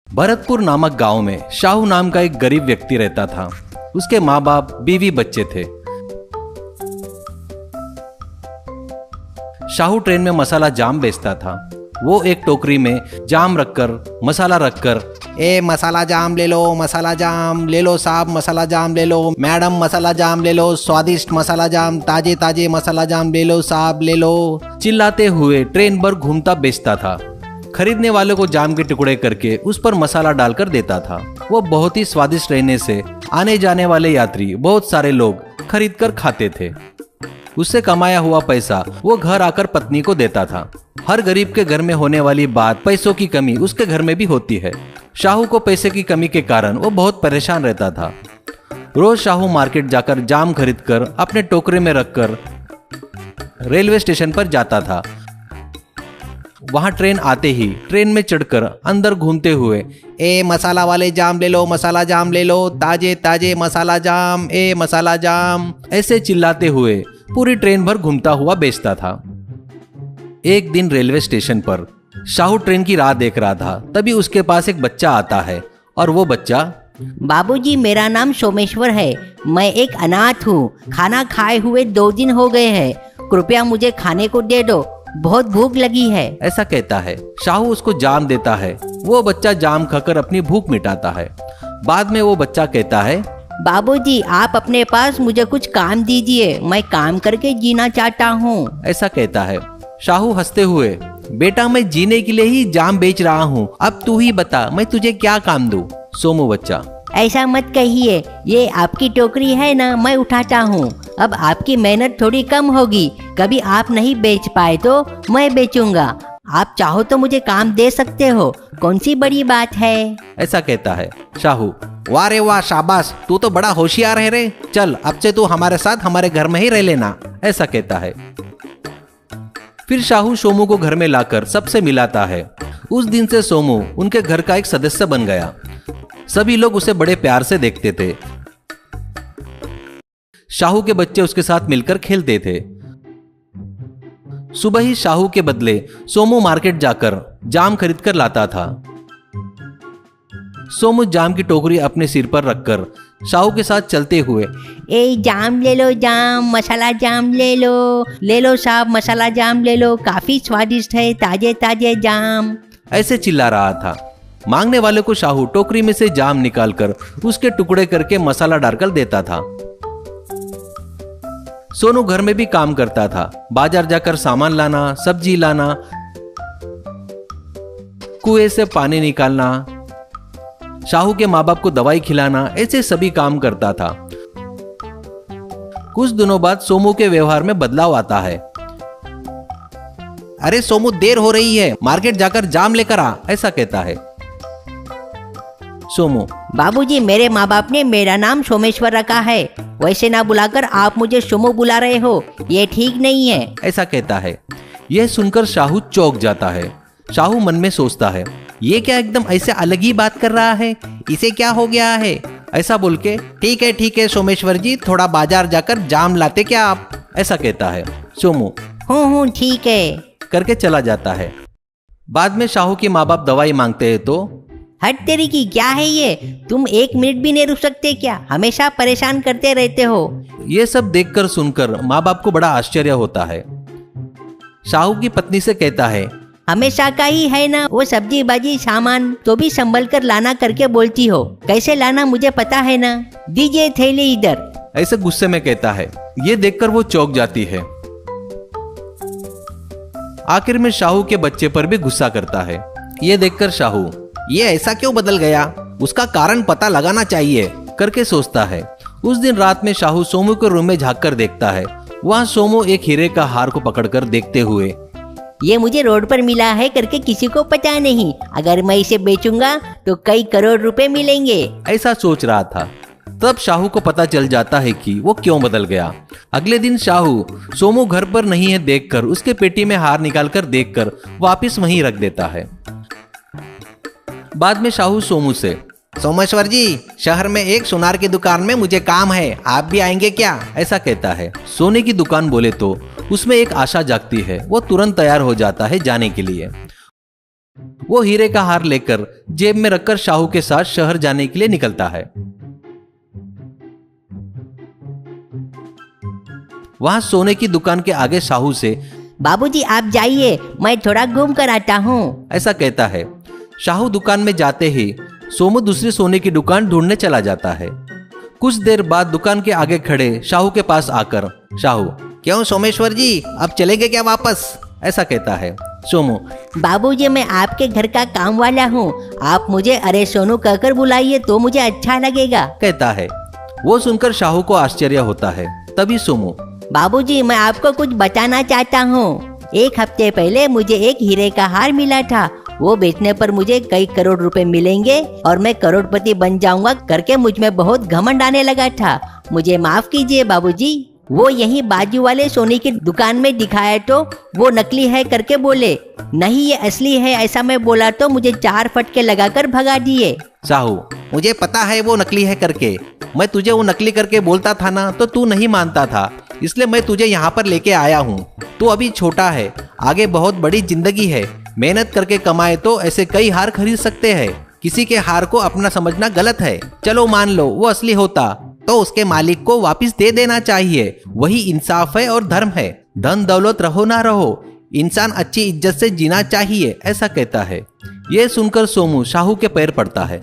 भरतपुर नामक गांव में शाहू नाम का एक गरीब व्यक्ति रहता था। उसके माँ बाप, बीवी, बच्चे थे। शाहू ट्रेन में मसाला जाम बेचता था। वो एक टोकरी में जाम रखकर, मसाला रखकर, ए मसाला जाम ले लो साहब, मसाला जाम ले लो, मैडम मसाला जाम ले लो, स्वादिष्ट मसाला जाम, ताजे ताजे मसाला जाम ले लो साहब, ले लो, चिल्लाते हुए ट्रेन भर घूमता बेचता था। खरीदने वालों को जाम के टुकड़े करके उस पर मसाला डालकर देता था। वो बहुत ही स्वादिष्ट रहने से आने जाने वाले यात्री, बहुत सारे लोग खरीद कर खाते थे। उससे कमाया हुआ पैसा वो घर आकर पत्नी को देता था। हर गरीब के घर में होने वाली बात, पैसों की कमी उसके घर में भी होती है। शाहू को पैसे की कमी के कारण वो बहुत परेशान रहता था। रोज शाहू मार्केट जाकर जाम खरीदकर अपने टोकरे में रखकर रेलवे स्टेशन पर जाता था। वहां ट्रेन आते ही ट्रेन में चढ़कर अंदर घूमते हुए, ए मसाला वाले जाम ले लो, मसाला जाम ले लो, ताजे ताजे मसाला जाम, ए मसाला जाम, ऐसे चिल्लाते हुए पूरी ट्रेन भर घूमता हुआ बेचता था। एक दिन रेलवे स्टेशन पर शाहू ट्रेन की राह देख रहा था। तभी उसके पास एक बच्चा आता है और वो बच्चा, बाबूजी मेरा नाम सोमेश्वर है, मैं एक अनाथ हूँ, खाना खाए हुए 2 दिन हो गए हैं, कृपया मुझे खाने को दे दो, बहुत भूख लगी है, ऐसा कहता है। शाहू उसको जाम देता है। वो बच्चा जाम खाकर अपनी भूख मिटाता है। बाद में वो बच्चा कहता है, बाबूजी आप अपने पास मुझे कुछ काम दीजिए, मैं काम करके जीना चाहता हूँ, ऐसा कहता है। शाहू हंसते हुए, बेटा मैं जीने के लिए ही जाम बेच रहा हूँ, अब तू ही बता मैं तुझे क्या काम दूँ। सोमू बच्चा, ऐसा मत कहिए, ये आपकी टोकरी है ना, मैं उठाता हूँ, अब आपकी मेहनत थोड़ी कम होगी, कभी आप नहीं बेच पाए तो मैं बेचूंगा, आप चाहो तो मुझे काम दे सकते हो, कौन सी बड़ी बात है, ऐसा कहता है। शाहू, वाह रे वाह, शाबाश, तू तो बड़ा होशियार है रे, चल अब से तू हमारे साथ हमारे घर में ही रह लेना, ऐसा कहता है। फिर शाहू सोमू को घर में लाकर सबसे मिलाता है। उस दिन से सोमू उनके घर का एक सदस्य बन गया। सभी लोग उसे बड़े प्यार से देखते थे। शाहू के बच्चे उसके साथ मिलकर खेलते थे। सुबह ही शाहू के बदले सोमू मार्केट जाकर जाम खरीद कर लाता था। सोमू जाम की टोकरी अपने सिर पर रखकर शाहू के साथ चलते हुए, ए जाम ले लो, जाम मसाला जाम ले लो साहब, मसाला जाम ले लो, काफी स्वादिष्ट है, ताजे ताजे जाम, ऐसे चिल्ला रहा था। मांगने वाले को शाहू टोकरी में से जाम निकालकर उसके टुकड़े करके मसाला डालकर देता था। सोनू घर में भी काम करता था। बाजार जाकर सामान लाना, सब्जी लाना, कुएं से पानी निकालना, शाहू के माँ बाप को दवाई खिलाना, ऐसे सभी काम करता था। कुछ दिनों बाद सोमू के व्यवहार में बदलाव आता है। अरे सोमू देर हो रही है, मार्केट जाकर जाम लेकर आ, ऐसा कहता है। सोमू, बाबूजी मेरे माँ बाप ने मेरा नाम सोमेश्वर रखा है, वैसे ना बुलाकर आप मुझे सोमू बुला रहे हो, ये ठीक नहीं है, ऐसा कहता है। यह सुनकर शाहू चौंक जाता है। शाहू मन में सोचता है, ये क्या एकदम ऐसे अलग ही बात कर रहा है, इसे क्या हो गया है, ऐसा बोल के, ठीक है सोमेश्वर जी, थोड़ा बाजार जाकर जाम लाते क्या आप, ऐसा कहता है। सोमू हूँ ठीक है करके चला जाता है। बाद में शाहू के माँ बाप दवाई मांगते हैं तो, हट तेरी की, क्या है ये, तुम 1 मिनट भी नहीं रुक सकते क्या, हमेशा परेशान करते रहते हो। ये सब देखकर सुनकर माँ बाप को बड़ा आश्चर्य होता है। शाहू की पत्नी से कहता है, हमेशा का ही है ना, वो सब्जी बाजी सामान तो भी संभल कर लाना करके बोलती हो, कैसे लाना मुझे पता है ना, दीजिए थैली इधर, ऐसे गुस्से में कहता है। ये देखकर वो चौंक जाती है। आखिर में शाहू के बच्चे पर भी गुस्सा करता है। ये देखकर शाहू, ये ऐसा क्यों बदल गया, उसका कारण पता लगाना चाहिए करके सोचता है। उस दिन रात में शाहू सोमू के रूम में झांक कर देखता है। वहाँ सोमू एक हीरे का हार को पकड़कर देखते हुए, ये मुझे रोड पर मिला है करके किसी को पता नहीं, अगर मैं इसे बेचूंगा तो कई करोड़ रुपए मिलेंगे, ऐसा सोच रहा था। तब शाहू को पता चल जाता है कि वो क्यों बदल गया। अगले दिन शाहू सोमू घर पर नहीं है देखकर उसके पेटी में हार निकालकर देखकर वापस वहीं रख देता है। बाद में शाहू सोमू से, सोमेश्वर जी, शहर में एक सुनार की दुकान में मुझे काम है, आप भी आएंगे क्या, ऐसा कहता है। सोने की दुकान बोले तो उसमें एक आशा जागती है। वो तुरंत तैयार हो जाता है जाने के लिए। वो हीरे का हार लेकर जेब में रखकर शाहू के साथ शहर जाने के लिए निकलता है। वहां सोने की दुकान के आगे शाहू से बाबूजी आप जाइए, मैं थोड़ा घूम कर आता हूँ। ऐसा कहता है। शाहू दुकान में जाते ही सोमू दूसरी सोने की दुकान ढूंढने चला जाता है। कुछ देर बाद दुकान के आगे खड़े शाहू के पास आकर शाहू, क्यों सोमेश्वर जी, अब चलेंगे क्या वापस? ऐसा कहता है। सोमू, बाबूजी मैं आपके घर का काम वाला हूँ, आप मुझे अरे सोनू कहकर बुलाइए तो मुझे अच्छा लगेगा, कहता है। वो सुनकर शाहू को आश्चर्य होता है। तभी सोमू, बाबूजी मैं आपको कुछ बताना चाहता हूँ। एक हफ्ते पहले मुझे एक हीरे का हार मिला था, वो बेचने पर मुझे कई करोड़ रुपए मिलेंगे और मैं करोड़पति बन जाऊंगा करके मुझ में बहुत घमंड आने लगा था। मुझे माफ कीजिए बाबूजी। वो यही बाजू वाले सोने की दुकान में दिखाया तो वो नकली है करके बोले, नहीं ये असली है ऐसा मैं बोला तो मुझे 4 फटके लगाकर भगा दिए। शाहू, मुझे पता है वो नकली है करके, मैं तुझे वो नकली करके बोलता था ना तो तू नहीं मानता था, इसलिए मैं तुझे यहाँ पर लेके आया हूँ। तू अभी छोटा है, आगे बहुत बड़ी जिंदगी है, मेहनत करके कमाए तो ऐसे कई हार खरीद सकते हैं। किसी के हार को अपना समझना गलत है। चलो मान लो वो असली होता तो उसके मालिक को वापस दे देना चाहिए, वही इंसाफ है और धर्म है। धन दौलत रहो ना रहो, इंसान अच्छी इज्जत से जीना चाहिए, ऐसा कहता है। यह सुनकर सोमू शाहू के पैर पड़ता है।